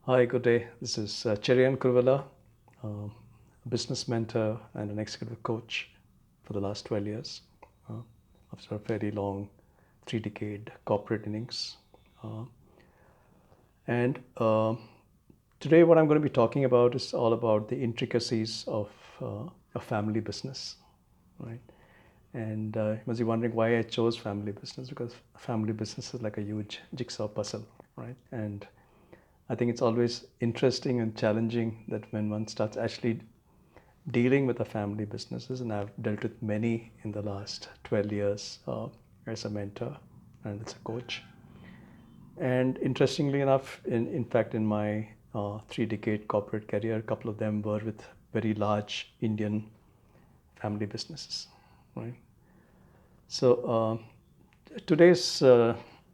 Hi, good day. This is Cherian, a business mentor and an executive coach for the last 12 years after a very long 3 decade corporate innings. Uh, and today, what I'm going to be talking about is all about the intricacies of a family business, right? And you must be wondering why I chose family business, because family business is like a huge jigsaw puzzle, right? And I think it's always interesting and challenging that when one starts actually dealing with the family businesses, and I've dealt with many in the last 12 years as a mentor and as a coach. And interestingly enough, in fact, in my 3 decade corporate career, a couple of them were with very large Indian family businesses, right? So today's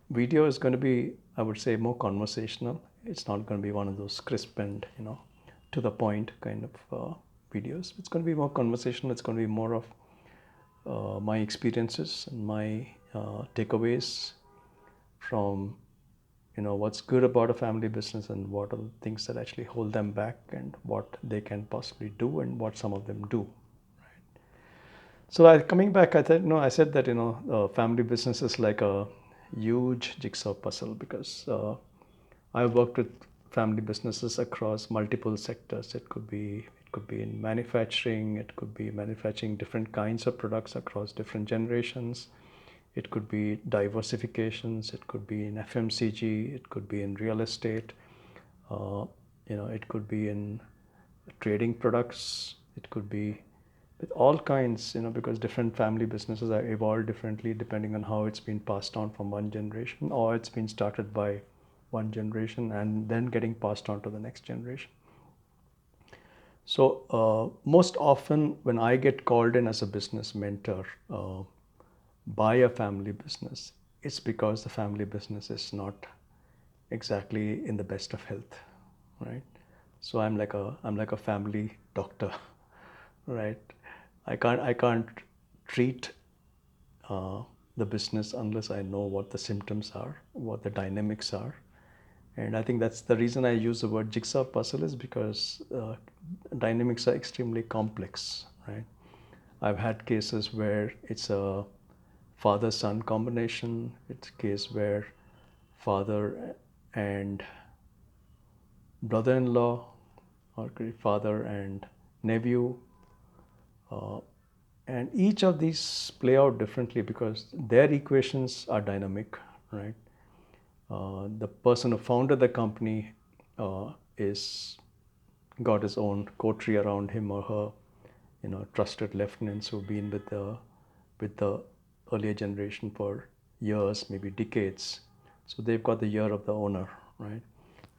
video is going to be, I would say, more conversational. It's not going to be one of those crisp and to the point kind of videos. It's going to be more conversational. It's going to be more of my experiences and my takeaways from what's good about a family business and what are the things that actually hold them back and what they can possibly do and what some of them do. So coming back, I said that family business is like a huge jigsaw puzzle because I've worked with family businesses across multiple sectors. It could be in manufacturing. It could be manufacturing different kinds of products across different generations. It could be diversifications. It could be in FMCG. It could be in real estate. Uh, it could be in trading products. It could be with all kinds, because different family businesses are evolved differently depending on how it's been passed on from one generation or it's been started by one generation and then getting passed on to the next generation. So most often when I get called in as a business mentor by a family business, it's because the family business is not exactly in the best of health, right? So I'm like a family doctor, right? I can't treat uh, the business unless I know what the symptoms are, what the dynamics are. And I think that's the reason I use the word jigsaw puzzle, is because dynamics are extremely complex, right? I've had cases where it's a father-son combination. It's a case where father and brother-in-law, or father and nephew, uh, and each of these play out differently because their equations are dynamic, right? The person who founded the company is got his own coterie around him or her, trusted lieutenants who've been with the earlier generation for years, maybe decades. So they've got the year of the owner, right?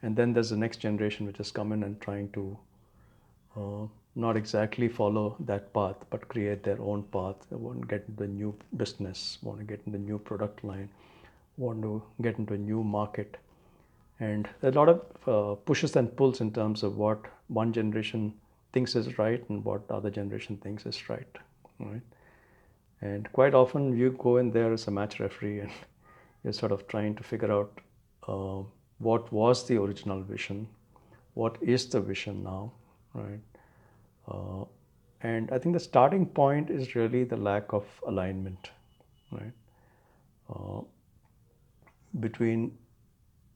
And then there's the next generation which has come in and trying to not exactly follow that path, but create their own path. They want to get into a new business, want to get into a new product line, want to get into a new market. And there are a lot of pushes and pulls in terms of what one generation thinks is right and what the other generation thinks is right, right? And quite often you go in there as a match referee and you're sort of trying to figure out uh, what was the original vision, what is the vision now, right? Uh, and I think the starting point is really the lack of alignment, right? Uh, between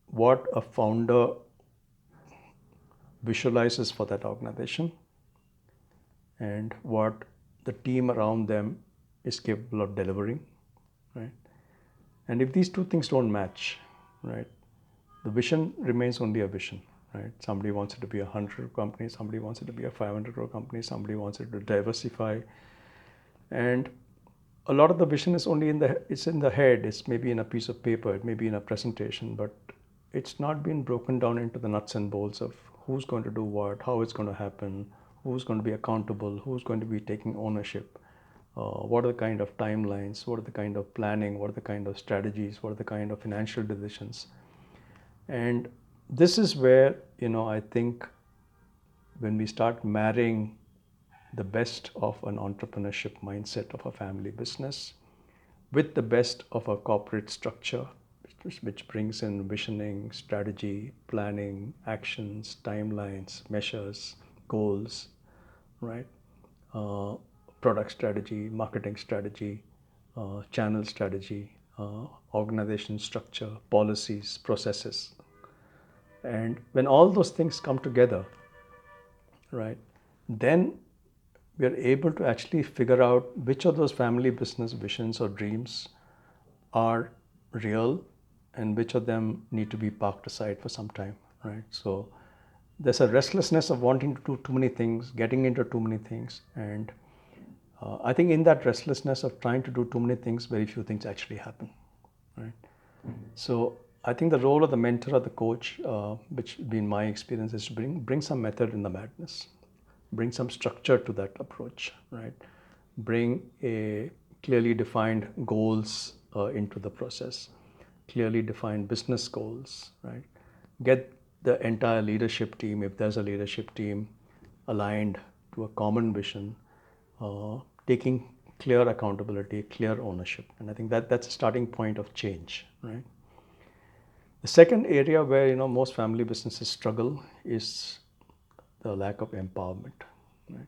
what a founder visualizes for that organization and what the team around them is capable of delivering, right? And if these two things don't match, right, the vision remains only a vision, right? Somebody wants it to be a 100 crore company, somebody wants it to be a 500 crore company, somebody wants it to diversify. And a lot of the vision is only it's in the head, it's maybe in a piece of paper, it may be in a presentation, but it's not been broken down into the nuts and bolts of who's going to do what, how it's going to happen, who's going to be accountable, who's going to be taking ownership, what are the kind of timelines, what are the kind of planning, what are the kind of strategies, what are the kind of financial decisions. And this is where, I think when we start marrying the best of an entrepreneurship mindset of a family business with the best of a corporate structure, which brings in visioning, strategy, planning, actions, timelines, measures, goals, right? Uh, Product strategy, marketing strategy, channel strategy, organization structure, policies, processes. And when all those things come together, right, then we are able to actually figure out which of those family business visions or dreams are real and which of them need to be parked aside for some time, right? So there's a restlessness of wanting to do too many things, getting into too many things, and I think in that restlessness of trying to do too many things, very few things actually happen, right? So I think the role of the mentor or the coach, which been my experience, is to bring some method in the madness, bring some structure to that approach, right? Bring a clearly defined goals into the process, clearly defined business goals, right? Get the entire leadership team, if there's a leadership team, aligned to a common vision, taking clear accountability, clear ownership. And I think that that's a starting point of change, right? The second area where most family businesses struggle is the lack of empowerment. Right?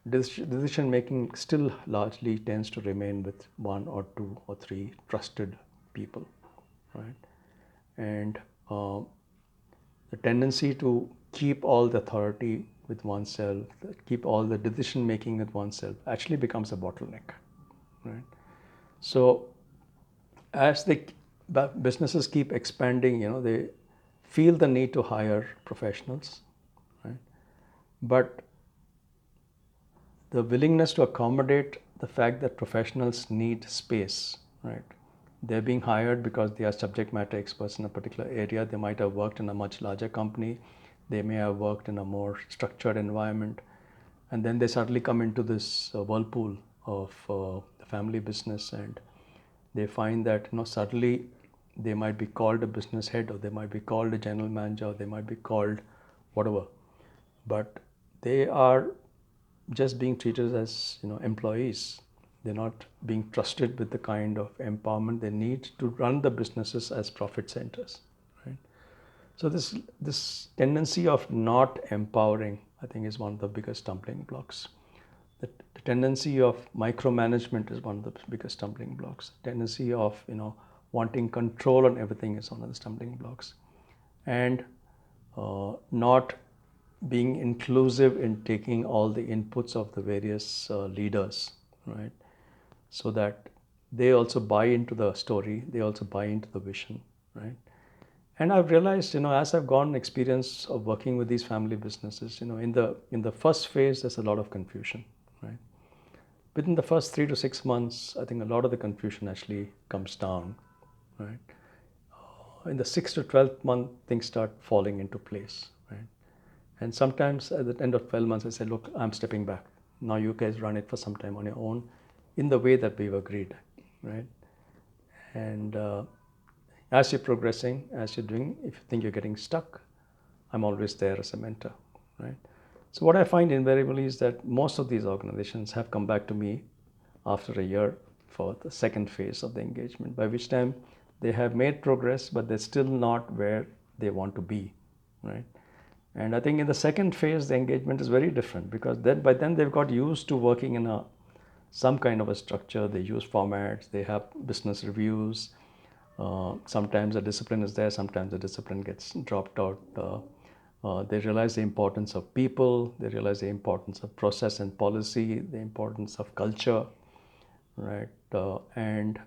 Decision making still largely tends to remain with one or two or three trusted people, right? And the tendency to keep all the authority with oneself, keep all the decision making with oneself, actually becomes a bottleneck, right? So as the businesses keep expanding, they feel the need to hire professionals, right? But the willingness to accommodate the fact that professionals need space, right? They're being hired because they are subject matter experts in a particular area. They might have worked in a much larger company. They may have worked in a more structured environment. And then they suddenly come into this whirlpool of the family business, and they find that suddenly they might be called a business head, or they might be called a general manager, or they might be called whatever. But they are just being treated as employees. They're not being trusted with the kind of empowerment they need to run the businesses as profit centers, right? So this tendency of not empowering, I think, is one of the biggest stumbling blocks. The tendency of micromanagement is one of the biggest stumbling blocks. The tendency of wanting control on everything is one of the stumbling blocks, and not being inclusive in taking all the inputs of the various leaders, right? So that they also buy into the story, they also buy into the vision, right? And I've realized, as I've gone experience of working with these family businesses, in the first phase, there's a lot of confusion, right? Within the first 3 to 6 months, I think a lot of the confusion actually comes down, right? In the 6 to 12 month, things start falling into place, right? And sometimes at the end of 12 months, I say, look, I'm stepping back. Now you guys run it for some time on your own in the way that we've agreed, right? And as you're progressing, as you're doing, if you think you're getting stuck, I'm always there as a mentor, right? So what I find invariably is that most of these organizations have come back to me after a year for the second phase of the engagement, by which time they have made progress, but they're still not where they want to be, right? And I think in the second phase, the engagement is very different, because then by then they've got used to working in some kind of a structure. They use formats, they have business reviews. Sometimes the discipline is there, sometimes the discipline gets dropped out. They realize the importance of people, they realize the importance of process and policy, the importance of culture, right? And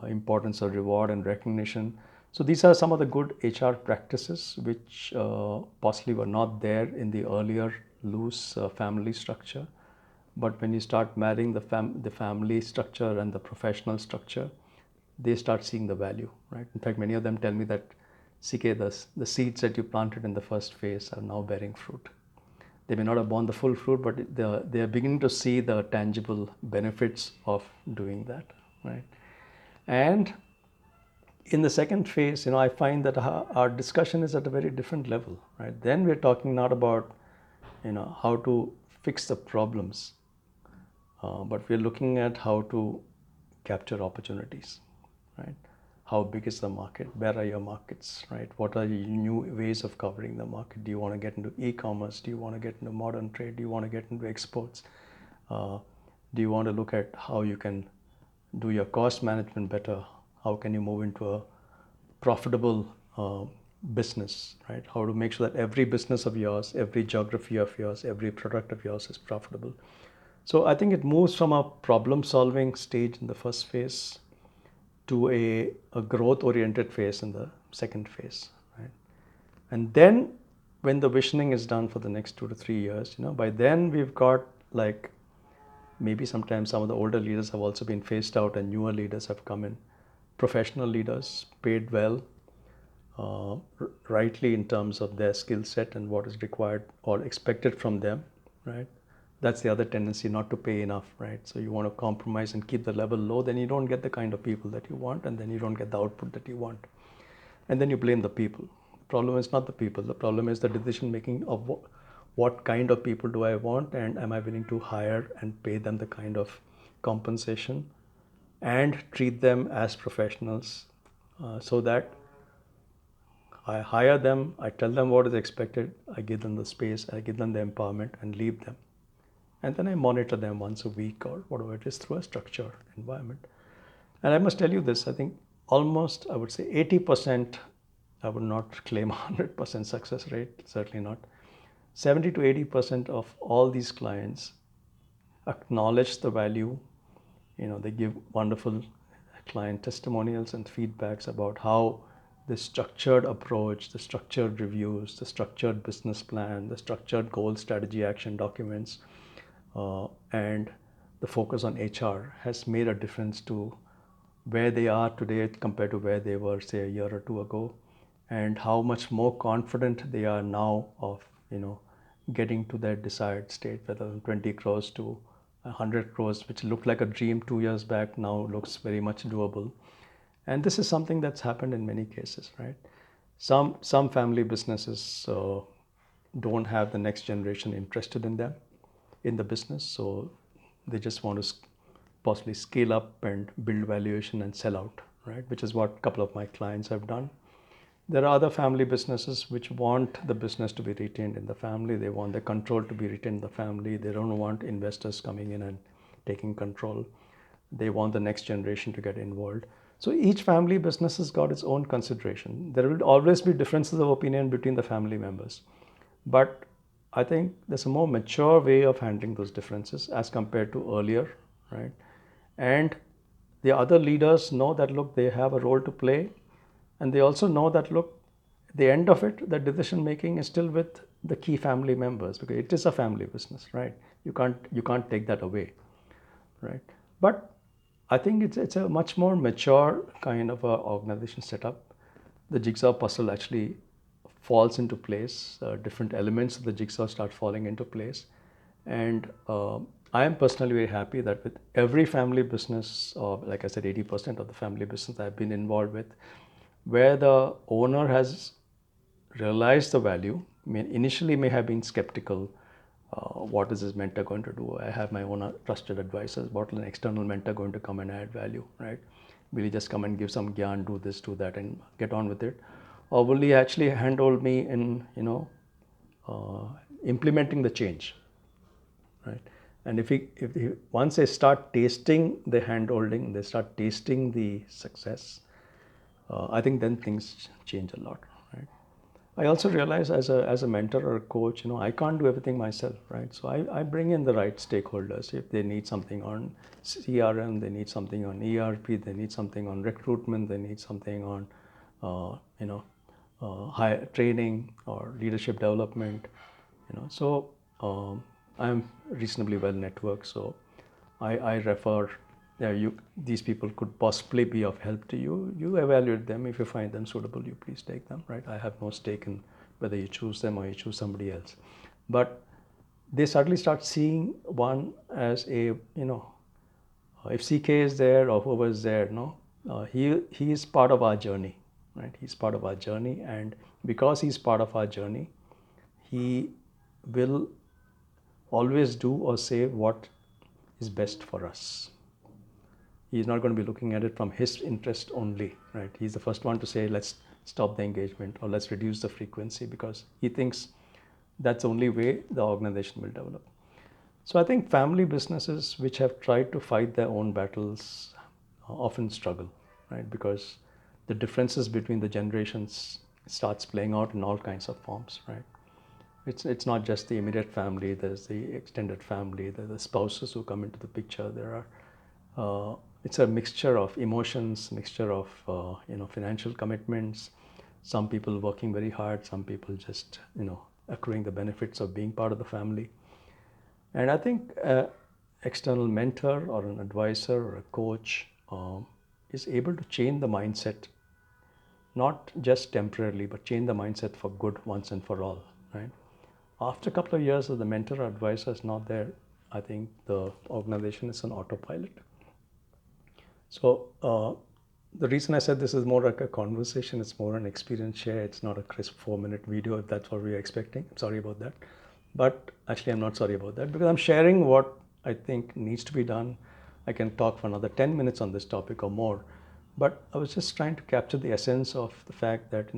importance of reward and recognition. So these are some of the good HR practices which possibly were not there in the earlier loose family structure. But when you start marrying the family structure and the professional structure, they start seeing the value, right? In fact, many of them tell me that, CK, the seeds that you planted in the first phase are now bearing fruit. They may not have borne the full fruit, but they are beginning to see the tangible benefits of doing that, right? And in the second phase, I find that our discussion is at a very different level, right? Then we're talking not about, how to fix the problems, but we're looking at how to capture opportunities, right? how big is the market, where are your markets, right? What are your new ways of covering the market? Do you want to get into e-commerce? Do you want to get into modern trade? Do you want to get into exports? Uh, do you want to look at how you can do your cost management better? How can you move into a profitable business, right? How to make sure that every business of yours, every geography of yours, every product of yours is profitable. So I think it moves from a problem solving stage in the first phase to a growth oriented phase in the second phase, right? And then when the visioning is done for the next 2 to 3 years, by then we've got like maybe sometimes some of the older leaders have also been phased out and newer leaders have come in. Professional leaders, paid well, rightly in terms of their skill set and what is required or expected from them, right? That's the other tendency, not to pay enough, right? So you want to compromise and keep the level low, then you don't get the kind of people that you want, and then you don't get the output that you want. And then you blame the people. The problem is not the people. The problem is the decision making of what kind of people do I want, and am I willing to hire and pay them the kind of compensation and treat them as professionals, so that I hire them, I tell them what is expected, I give them the space, I give them the empowerment and leave them. And then I monitor them once a week or whatever it is through a structured environment. And I must tell you this, I think almost, I would say 80%, I would not claim 100% success rate, certainly not. 70 to 80% of all these clients acknowledge the value. They give wonderful client testimonials and feedbacks about how the structured approach, the structured reviews, the structured business plan, the structured goal, strategy, action documents, and the focus on HR has made a difference to where they are today compared to where they were, say, a year or two ago, and how much more confident they are now of, getting to their desired state, whether 20 crores to 100 crores, which looked like a dream 2 years back, now looks very much doable. And this is something that's happened in many cases, right? Some family businesses don't have the next generation interested in them, in the business, so they just want to possibly scale up and build valuation and sell out, right? Which is what a couple of my clients have done. There are other family businesses which want the business to be retained in the family. They want the control to be retained in the family. They don't want investors coming in and taking control. They want the next generation to get involved. So each family business has got its own consideration. There will always be differences of opinion between the family members. But I think there's a more mature way of handling those differences as compared to earlier, right? And the other leaders know that, look, they have a role to play. And they also know that, look, at the end of it, the decision making is still with the key family members, because it is a family business, right? You can't take that away, right? But I think it's a much more mature kind of a organization setup. The jigsaw puzzle actually falls into place. Different elements of the jigsaw start falling into place, and I am personally very happy that with every family business, or like I said, 80% of the family business I've been involved with, where the owner has realized the value. I mean, initially may have been skeptical. What is this mentor going to do? I have my own trusted advisors. What is an external mentor going to come and add value, right? Will he just come and give some gyan, do this, do that, and get on with it? Or will he actually handhold me in, implementing the change, right? And if once they start tasting the handholding, they start tasting the success, I think then things change a lot, right? I also realize as a mentor or a coach, I can't do everything myself, right? So I bring in the right stakeholders. If they need something on CRM, they need something on ERP, they need something on recruitment, they need something on, high training or leadership development, So I'm reasonably well networked, so I refer. Yeah, these people could possibly be of help to you. You evaluate them. If you find them suitable, you please take them, right? I have no stake in whether you choose them or you choose somebody else. But they suddenly start seeing one as a, if CK is there or whoever is there, he is part of our journey, right? He's part of our journey, and because he's part of our journey, he will always do or say what is best for us. He's not going to be looking at it from his interest only, right? He's the first one to say, let's stop the engagement or let's reduce the frequency, because he thinks that's the only way the organization will develop. So I think family businesses which have tried to fight their own battles often struggle, right? Because the differences between the generations starts playing out in all kinds of forms, right? It's not just the immediate family. There's the extended family. There's the spouses who come into the picture. It's a mixture of emotions, mixture of financial commitments. Some people working very hard. Some people just accruing the benefits of being part of the family. And I think an external mentor or an advisor or a coach is able to change the mindset, not just temporarily, but change the mindset for good once and for all, right? After a couple of years, if the mentor or advisor is not there, I think the organization is on autopilot. So the reason I said this is more like a conversation, it's more an experience share. It's not a crisp 4-minute video, if that's what we're expecting. I'm sorry about that. But actually, I'm not sorry about that, because I'm sharing what I think needs to be done. I can talk for another 10 minutes on this topic or more. But I was just trying to capture the essence of the fact that,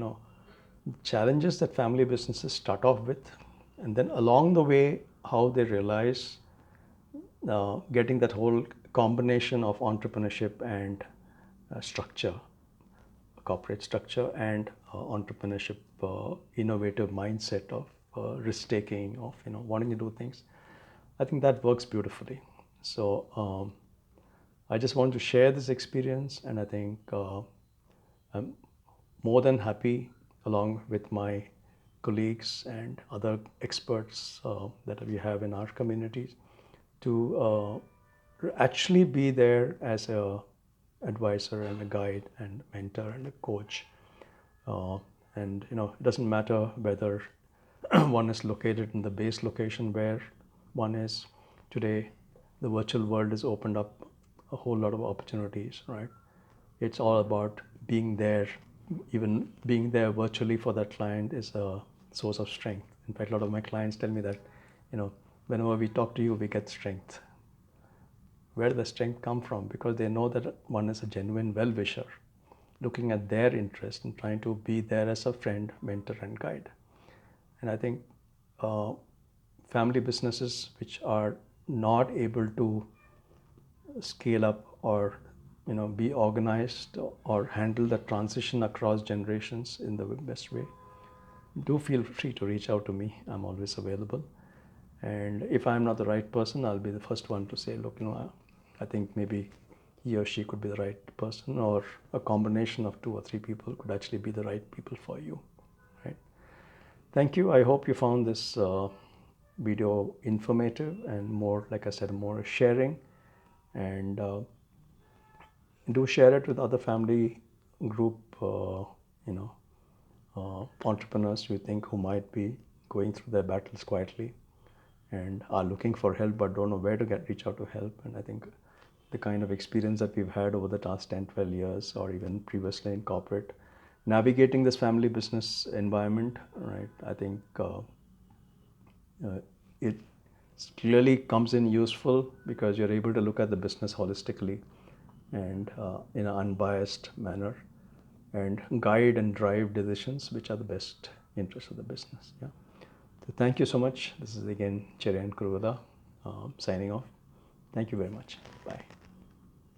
challenges that family businesses start off with, and then along the way, how they realize getting that whole combination of entrepreneurship and structure, corporate structure, and entrepreneurship, innovative mindset of risk taking, of wanting to do things. I think that works beautifully. So I just want to share this experience, and I think I'm more than happy, along with my colleagues and other experts that we have in our communities, to actually be there as a advisor and a guide and mentor and a coach. And it doesn't matter whether one is located in the base location where one is today. The virtual world has opened up a whole lot of opportunities, right? It's all about being there. Even being there virtually for that client is a source of strength. In fact, a lot of my clients tell me that, whenever we talk to you, we get strength. Where does the strength come from? Because they know that one is a genuine well-wisher, looking at their interest and trying to be there as a friend, mentor, and guide. And I think family businesses which are not able to scale up or be organized or handle the transition across generations in the best way, do feel free to reach out to me. I'm always available. And if I'm not the right person, I'll be the first one to say, look, I think maybe he or she could be the right person, or a combination of 2 or 3 people could actually be the right people for you, right? Thank you. I hope you found this video informative and more, like I said, more sharing. And do share it with other family group, entrepreneurs you think who might be going through their battles quietly and are looking for help but don't know where to reach out to help. And I think the kind of experience that we've had over the past 10, 12 years, or even previously in corporate, navigating this family business environment, right? I think it clearly comes in useful, because you're able to look at the business holistically and in an unbiased manner, and guide and drive decisions which are the best interests of the business. Yeah. So thank you so much. This is again Cherian signing off. Thank you very much. Bye.